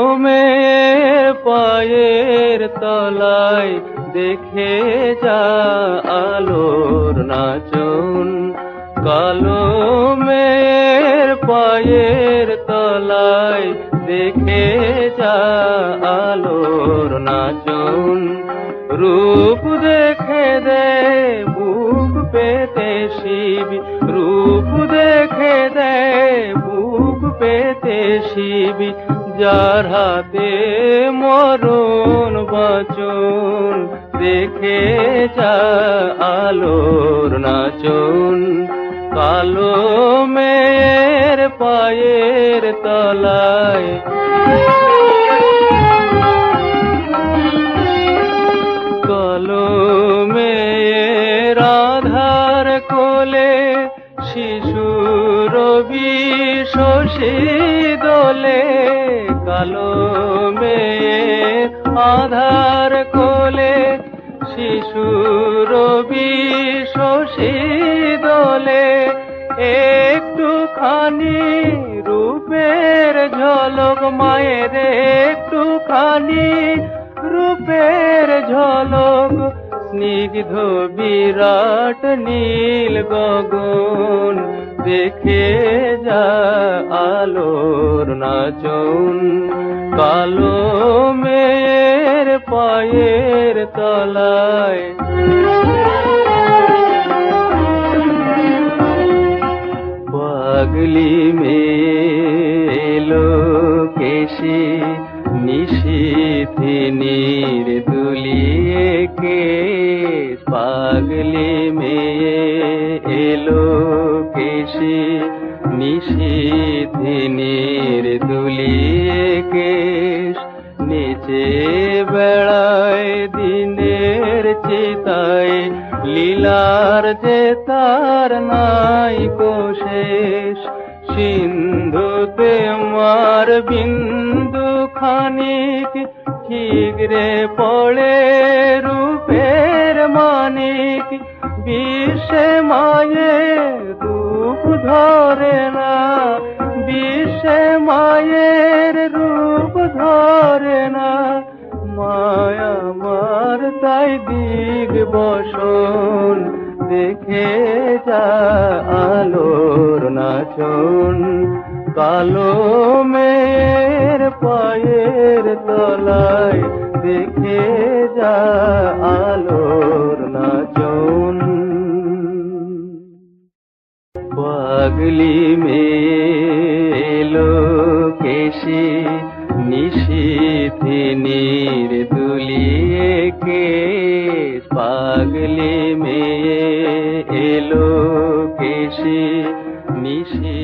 কলমের পায়ের তলায় দেখে যা আলোর নাচন, কলমের পায়ের তলায় দেখে যা আলোর নাচন। রূপ দেখে দে বুক পেতে শিব, রূপ দেখে দে বুক পেতে শিব, যার হাতে মরণ বচন দেখে যা আলোর নাচন। কলমের পায়ের তলায় কলমের আধার কোলে শিশুর শশী দোলে, কলমের আধার কোলে শিশুর শশী দোলে। একটুখানি রূপের ঝলক মায়ের, একটুখানি রূপের ঝলক, স্নিগ্ধ বিরাট নীল গগন দেখে যা আলোর নাচন। কলমের পায়ের তলায় পাগলি মেলো কেশে নিশীথিনীর দুলিয়ে কেশ, পাগলি মেয়ে এলো কেশে নিশীথিনীর দুলিয়ে কেশ। নিচে বেড়ায় দিনের চিতায় লীলার যে তার নাই কোশেষ, সিন্ধুতে মার বিন্দু খানিক ঠিকরে পড়ে রূপের মানিক। বিশ্বে মায়ের রূপ ধরে না, বিশ্বে মায়ের রূপ ধরে না, মায়া মার তাই দিগ বসন দেখে যা আলোর নাচন। কলমের পায়ের তলায় দেখে যা আলোর নাচন। পাগলি মেলো কেশে নিশীথিনীর দুলিয়ে কেশ, পাগলি মেয়ে এলো কেশে নিশী